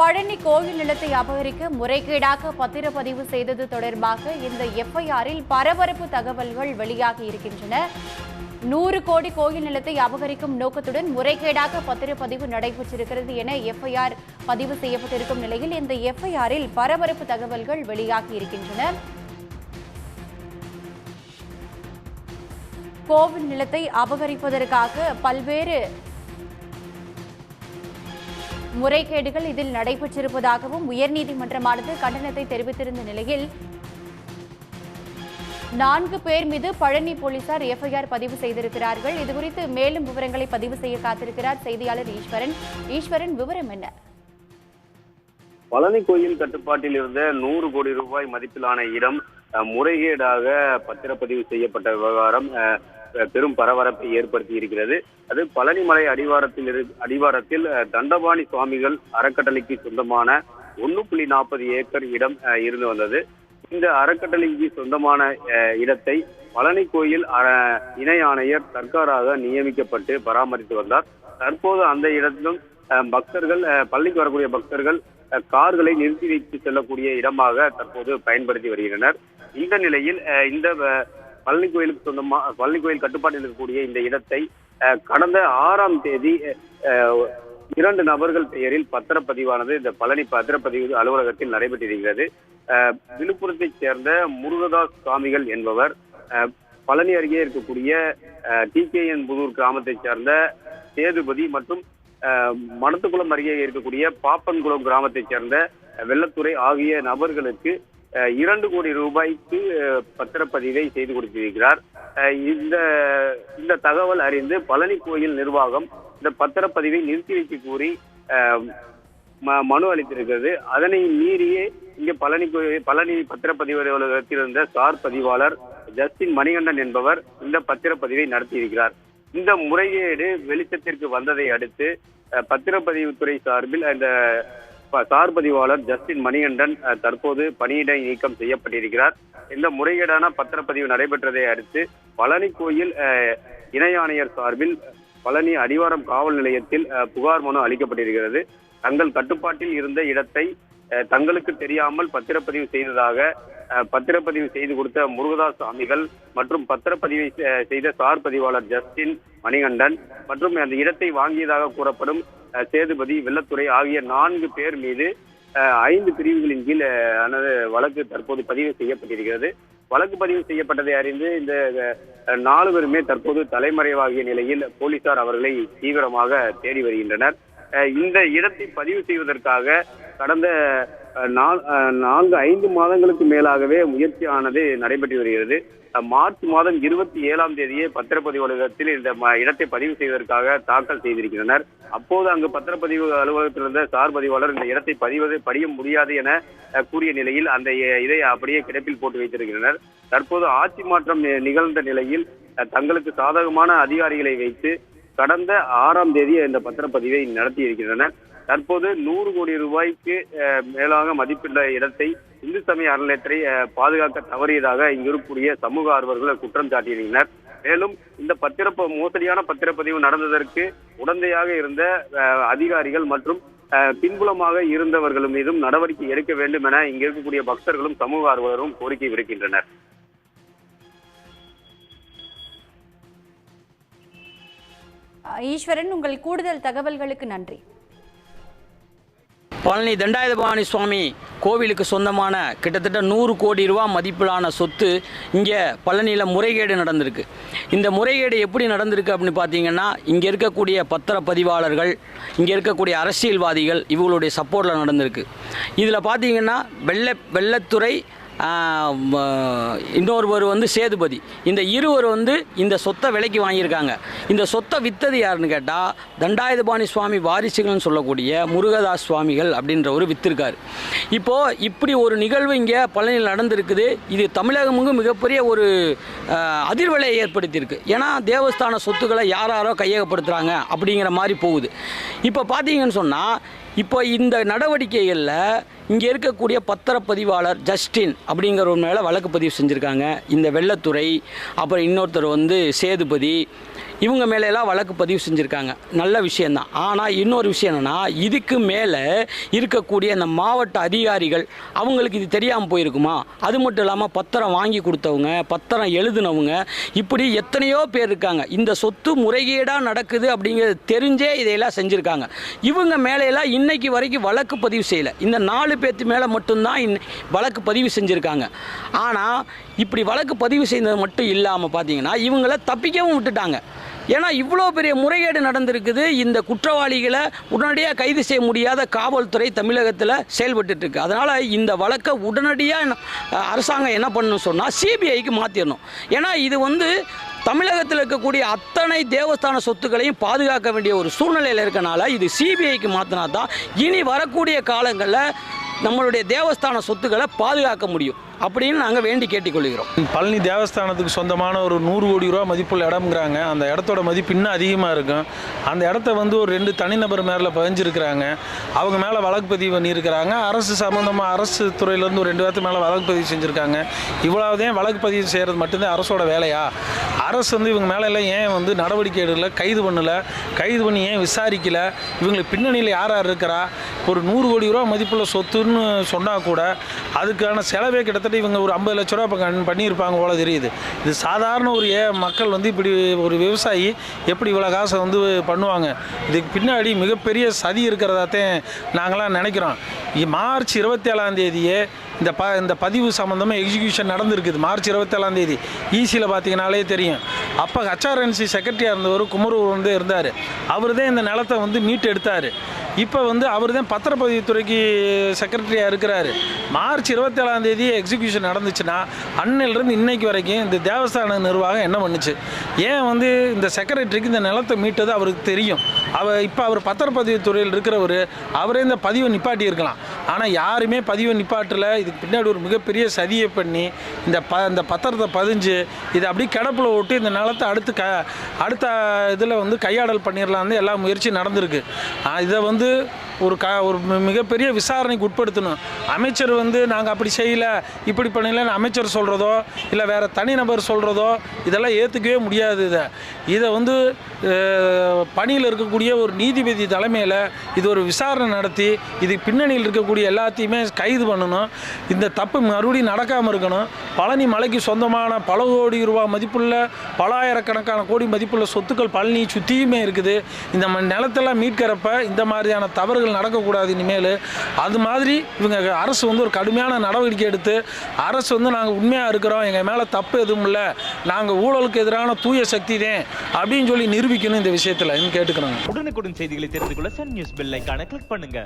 பழனி கோயில் நிலத்தை அபகரிக்க முறைகேடாக பத்திரப்பதிவு செய்தது தொடர்பாக இந்த எஃப்ஐஆரில் பரபரப்பு தகவல்கள் வெளியாகி இருக்கின்றன. 100 கோடி கோயில் நிலத்தை அபகரிக்கும் நோக்கத்துடன் முறைகேடாக பத்திரப்பதிவு நடைபெற்றிருக்கிறது என எஃப்ஐஆர் பதிவு செய்யப்பட்டிருக்கும் நிலையில் இந்த எஃப்ஐஆரில் பரபரப்பு தகவல்கள் வெளியாகி இருக்கின்றன. கோவில் நிலத்தை அபகரிப்பதற்காக பல்வேறு முறைகேடுகள் இதில் நடைபெற்றிருப்பதாகவும் உயர்நீதிமன்றமானது கண்டனத்தை தெரிவித்திருந்த நிலையில் 4 பேர் மீது பழனி போலீசார் எஃப்ஐஆர் பதிவு செய்திருக்கிறார்கள். இதுகுறித்து மேலும் விவரங்களை பதிவு செய்ய காத்திருக்கிறார் செய்தியாளர் ஈஸ்வரன். ஈஸ்வரன், விவரம் என்ன? பழனி கோயில் கட்டுப்பாட்டில் இருந்த 100 கோடி ரூபாய் மதிப்பிலான இடம் முறைகேடாக பத்திரப்பதிவு செய்யப்பட்ட விவகாரம் பெரும் பரபரப்பை ஏற்படுத்தி இருக்கிறது. அது பழனிமலை அடிவாரத்தில் தண்டபாணி சுவாமிகள் அறக்கட்டளைக்கு சொந்தமான 1.40 ஏக்கர் இடம் இருந்து வந்தது. இந்த அறக்கட்டளைக்கு சொந்தமான இடத்தை பழனி கோயில் இணை ஆணையர் சர்க்காராக நியமிக்கப்பட்டு பராமரித்து வந்தார். தற்போது அந்த இடத்திலும் பக்தர்கள் பள்ளிக்கு வரக்கூடிய பக்தர்கள் கார்களை நிறுத்தி வைத்து செல்லக்கூடிய இடமாக தற்போது பயன்படுத்தி வருகின்றனர். இந்த நிலையில் இந்த பழனி கோயில் கட்டுப்பாட்டில் இருக்கக்கூடிய இந்த இடத்தை கடந்த 6ஆம் தேதி 2 நபர்கள் பெயரில் பத்திரப்பதிவானது இந்த பழனி பத்திரப்பதிவு அலுவலகத்தில் நடைபெற்றிருக்கிறது. விழுப்புரத்தைச் சேர்ந்த முருகதாஸ் சுவாமிகள் என்பவர் பழனி அருகே இருக்கக்கூடிய TKN புதூர் கிராமத்தைச் சேர்ந்த சேதுபதி மற்றும் மணத்துக்குளம் அருகே இருக்கக்கூடிய பாப்பன்குளம் கிராமத்தைச் சேர்ந்த வெள்ளத்துறை ஆகிய நபர்களுக்கு 2 கோடி ரூபாய்க்கு பத்திரப்பதிவை செய்து கொடுத்திருக்கிறார். இந்த தகவல் அறிந்து பழனி கோயில் நிர்வாகம் இந்த பத்திரப்பதிவை நிறுத்தி வைக்க கூறி மனு அளித்திருக்கிறது. அதனை மீறியே இங்கே பழனி பத்திரப்பதிவு அலுவலகத்தில் இருந்த சார் பதிவாளர் ஜஸ்டின் மணிகண்டன் என்பவர் இந்த பத்திரப்பதிவை நடத்தியிருக்கிறார். இந்த முறைகேடு வெளிச்சத்திற்கு வந்ததை அடுத்து பத்திரப்பதிவுத்துறை சார்பில் அந்த சார் பதிவாளர் ஜஸ்டின் மணிகண்டன் தற்போது பணியிடை நீக்கம் செய்யப்பட்டிருக்கிறார். இந்த முறைகேடான பத்திரப்பதிவு நடைபெற்றதை அடுத்து பழனி கோயில் இணை ஆணையர் சார்பில் பழனி அடிவாரம் காவல் நிலையத்தில் புகார் மனு அளிக்கப்பட்டிருக்கிறது. தங்கள் கட்டுப்பாட்டில் இருந்த இடத்தை தங்களுக்கு தெரியாமல் பத்திரப்பதிவு செய்ததாக பத்திரப்பதிவு செய்து கொடுத்த முருகதாஸ் சுவாமிகள் மற்றும் பத்திரப்பதிவை செய்த சார் பதிவாளர் ஜஸ்டின் மணிகண்டன் மற்றும் அந்த இடத்தை வாங்கியதாக கூறப்படும் சேதுபதி, வெள்ளத்துறை ஆகிய 4 பேர் மீது 5 பிரிவுகளின் கீழ் வழக்கு தற்போது பதிவு செய்யப்பட்டிருக்கிறது. வழக்கு பதிவு செய்யப்பட்டதை அறிந்து இந்த 4 பேருமே தற்போது தலைமறைவாகிய நிலையில் போலீசார் அவர்களை தீவிரமாக தேடி வருகின்றனர். இந்த இடத்தை பதிவு செய்வதற்காக கடந்த 4-5 மாதங்களுக்கு மேலாகவே முயற்சியானது நடைபெற்று வருகிறது. மார்ச் மாதம் 27ஆம் தேதியே பத்திரப்பதிவு அலுவலகத்தில் இந்த இடத்தை பதிவு செய்வதற்காக தாக்கல் செய்திருக்கின்றனர். அப்போது அங்கு பத்திரப்பதிவு அலுவலகத்தில் இருந்த சார் பதிவாளர் இந்த இடத்தை படிய முடியாது என கூறிய நிலையில் அந்த இதை அப்படியே கிடப்பில் போட்டு வைத்திருக்கின்றனர். தற்போது ஆட்சி மாற்றம் நிகழ்ந்த நிலையில் தங்களுக்கு சாதகமான அதிகாரிகளை வைத்து கடந்த 6ஆம் தேதி இந்த பத்திரப்பதிவை நடத்தி இருக்கின்றனர். தற்போது 100 கோடி ரூபாய்க்கு மேலாக மதிப்புள்ள இடத்தை இந்து சமய அறநிலையத்துறை பாதுகாக்க தவறியதாக இங்கு இருக்கக்கூடிய சமூக ஆர்வலர்கள் குற்றம் சாட்டியிருந்தனர். மேலும் இந்த மோசடியான பத்திரப்பதிவு நடந்ததற்கு உடந்தையாக இருந்த அதிகாரிகள் மற்றும் பின்புலமாக இருந்தவர்கள் மீதும் நடவடிக்கை எடுக்க வேண்டும் என இங்கு இருக்கக்கூடிய பக்தர்களும் சமூக ஆர்வலரும் கோரிக்கை விடுக்கின்றனர். ஈஸ்வரன், உங்கள் கூடுதல் தகவல்களுக்கு நன்றி. பழனி தண்டாயுதபாணி சுவாமி கோவிலுக்கு சொந்தமான கிட்டத்தட்ட 100 கோடி ரூபா மதிப்பிலான சொத்து இங்கே பழனியில் முறைகேடு நடந்திருக்கு. இந்த முறைகேடு எப்படி நடந்திருக்கு அப்படின்னு பார்த்தீங்கன்னா, இங்கே இருக்கக்கூடிய பத்திரப்பதிவாளர்கள், இங்கே இருக்கக்கூடிய அரசியல்வாதிகள் இவங்களுடைய சப்போர்ட்டில் நடந்திருக்கு. இதில் பார்த்தீங்கன்னா வெள்ளத்துறை இன்னொருவர் சேதுபதி, இந்த இருவர் இந்த சொத்தை விலைக்கு வாங்கியிருக்காங்க. இந்த சொத்தை விற்றது யாருன்னு கேட்டால் தண்டாயுதபாணி சுவாமி வாரிசுகள்னு சொல்லக்கூடிய முருகதாஸ் சுவாமிகள் அப்படின்றவர் விற்றிருக்காரு. இப்போது இப்படி ஒரு நிகழ்வு இங்கே பழனியில் நடந்திருக்குது. இது தமிழகமும் மிகப்பெரிய ஒரு அதிர்வலையை ஏற்படுத்தியிருக்கு. ஏன்னா தேவஸ்தான சொத்துக்களை யாரோ கையகப்படுத்துகிறாங்க அப்படிங்கிற மாதிரி போகுது. இப்போ பார்த்தீங்கன்னு சொன்னால் இப்போ இந்த நடவடிக்கைகளில் இங்கே இருக்கக்கூடிய பத்திரப்பதிவாளர் ஜஸ்டின் அப்படிங்கிறவர் மேலே வழக்கு பதிவு செஞ்சுருக்காங்க. இந்த வெள்ளத்துறை, அப்புறம் இன்னொருத்தர் சேதுபதி, இவங்க மேலெல்லாம் வழக்கு பதிவு செஞ்சுருக்காங்க. நல்ல விஷயந்தான். ஆனால் இன்னொரு விஷயம் என்னென்னா, இதுக்கு மேலே இருக்கக்கூடிய அந்த மாவட்ட அதிகாரிகள் அவங்களுக்கு இது தெரியாமல் போயிருக்குமா? அது மட்டும் இல்லாமல் பத்திரம் வாங்கி கொடுத்தவங்க, பத்திரம் எழுதுனவங்க, இப்படி எத்தனையோ பேர் இருக்காங்க. இந்த சொத்து முறைகேடாக நடக்குது அப்படிங்கிறது தெரிஞ்சே இதையெல்லாம் செஞ்சுருக்காங்க. இவங்க மேலையெல்லாம் இன்னைக்கு வரைக்கும் வழக்கு பதிவு செய்யலை. இந்த 4 பேர்த்து மேலே மட்டும்தான் வழக்கு பதிவு செஞ்சுருக்காங்க. ஆனால் இப்படி வழக்கு பதிவு செய்தது மட்டும் இல்லாமல் பார்த்தீங்கன்னா இவங்கள தப்பிக்கவும் விட்டுட்டாங்க. ஏன்னா இவ்வளோ பெரிய முறைகேடு நடந்திருக்குது. இந்த குற்றவாளிகளை உடனடியாக கைது செய்ய முடியாத காவல்துறை தமிழகத்தில் செயல்பட்டு இருக்கு. அதனால் இந்த வழக்கை உடனடியாக அரசாங்கம் என்ன பண்ணணும்னு சொன்னால் சிபிஐக்கு மாற்றிடணும். ஏன்னா இது தமிழகத்தில் இருக்கக்கூடிய அத்தனை தேவஸ்தான சொத்துக்களையும் பாதுகாக்க வேண்டிய ஒரு சூழ்நிலையில் இருக்கனால இது சிபிஐக்கு மாற்றினா தான் இனி வரக்கூடிய காலங்களில் நம்மளுடைய தேவஸ்தான சொத்துக்களை பாதுகாக்க முடியும் அப்படின்னு நாங்கள் வேண்டி கேட்டுக்கொள்கிறோம். பழனி தேவஸ்தானத்துக்கு சொந்தமான ஒரு 100 கோடி ரூபா மதிப்புள்ள இடம்ங்கிறாங்க. அந்த இடத்தோட மதிப்பு இன்னும் அதிகமாக இருக்கும். அந்த இடத்த ஒரு 2 தனிநபர் மேலே பதிஞ்சிருக்கிறாங்க. அவங்க மேலே வழக்கு பதிவு பண்ணியிருக்கிறாங்க. அரசு சம்மந்தமாக அரசு துறையிலேருந்து ஒரு 2 பேர்த்து மேலே வழக்கு பதிவு செஞ்சுருக்காங்க. இவ்வளவுதான் வழக்கு பதிவு செய்கிறது மட்டும்தான் அரசோட வேலையா? அரசு இவங்க மேலெல்லாம் ஏன் நடவடிக்கை எடுக்கல, கைது பண்ணலை, கைது பண்ணி ஏன் விசாரிக்கலை? இவங்களுக்கு பின்னணியில் யார் யார் இருக்கிறா? ஒரு 100 கோடி ரூபா மதிப்புள்ள சொத்துன்னு சொன்னால் கூட அதுக்கான செலவே கிட்டத்தட்ட இவங்க ஒரு 50 லட்ச ரூபா பண்ணியிருப்பாங்க போல தெரியுது. இது சாதாரண ஒரு மக்கள் இப்படி ஒரு விவசாயி எப்படி இவ்வளோ காசை பண்ணுவாங்க? இதுக்கு பின்னாடி மிகப்பெரிய சதி இருக்கிறதாத்தான் நாங்களாம் நினைக்கிறோம். மார்ச் 27ஆம் தேதியே இந்த பதிவு சம்மந்தமாக எக்ஸிக்யூஷன் நடந்திருக்குது. மார்ச் 27ஆம் தேதி ஈசியில் பார்த்தீங்கனாலே தெரியும். அப்போ ஹெச்ஆர்என்சி செக்ரட்டரியாக இருந்தவர் குமரு இருந்தார். அவர் தான் இந்த நிலத்தை மீட்டு எடுத்தார். இப்போ அவர் தான் பத்திரப்பதிவுத்துறைக்கு செக்ரட்டரியாக இருக்கிறாரு. மார்ச் 27ஆம் தேதி எக்ஸிக்யூஷன் நடந்துச்சுன்னா அன்னையிலிருந்து இன்னைக்கு வரைக்கும் இந்த தேவஸ்தான நிர்வாகம் என்ன பண்ணுச்சு? ஏன் இந்த செக்ரட்டரிக்கு இந்த நிலத்தை மீட்டது அவருக்கு தெரியும். இப்போ அவர் பத்திரப்பதிவுத்துறையில் இருக்கிறவர் அவரே இந்த பதிவை நிப்பாட்டி இருக்கலாம். ஆனால் யாருமே பதிவை நிப்பாட்டலை. இதுக்கு பின்னாடி ஒரு மிகப்பெரிய சதியை பண்ணி இந்த பத்திரத்தை பதிஞ்சு இதை அப்படியே கிடப்பில் விட்டு இந்த நிலத்தை அடுத்த இதில் கையாடல் பண்ணிடலான்னு எல்லா முயற்சியும் நடந்திருக்கு. இதை ஒரு மிகப்பெரிய விசாரணைக்கு உட்படுத்தணும். அமைச்சர் நாங்கள் அப்படி செய்யலை, இப்படி பண்ணலைன்னு அமைச்சர் சொல்கிறதோ இல்லை வேறு தனிநபர் சொல்கிறதோ இதெல்லாம் ஏற்றுக்கவே முடியாது. இதை பணியில் இருக்கக்கூடிய ஒரு நீதிபதி தலைமையில் இது ஒரு விசாரணை நடத்தி இதுக்கு பின்னணியில் இருக்கக்கூடிய எல்லாத்தையுமே கைது பண்ணணும். இந்த தப்பு மறுபடியும் நடக்காமல் இருக்கணும். பழனி மலைக்கு சொந்தமான பல கோடி ரூபா மதிப்புள்ள பல ஆயிரக்கணக்கான கோடி மதிப்புள்ள சொத்துக்கள் பழனி சுற்றியுமே இருக்குது. இந்த நிலத்தெல்லாம் மீட்கிறப்ப இந்த மாதிரியான தவறுகள் நடக்கக்கூடாது இனிமேல். அது மாதிரி இவங்க அரசு ஒரு கடுமையான நடவடிக்கை எடுத்து அரசு நாங்கள் உண்மையாக இருக்கிறோம், எங்கள் மேலே தப்பு எதுவும் இல்லை, நாங்கள் ஊழலுக்கு எதிரான தூய சக்தி தான் அப்படின்னு சொல்லி நிரூபிக்கணும் இந்த விஷயத்தில் கேட்டுக்கிறாங்க. உடனுக்குடன் செய்திகளை தெரிந்து கொள்ள சன் நியூஸ் பெல் ஐகானை கிளிக் பண்ணுங்க.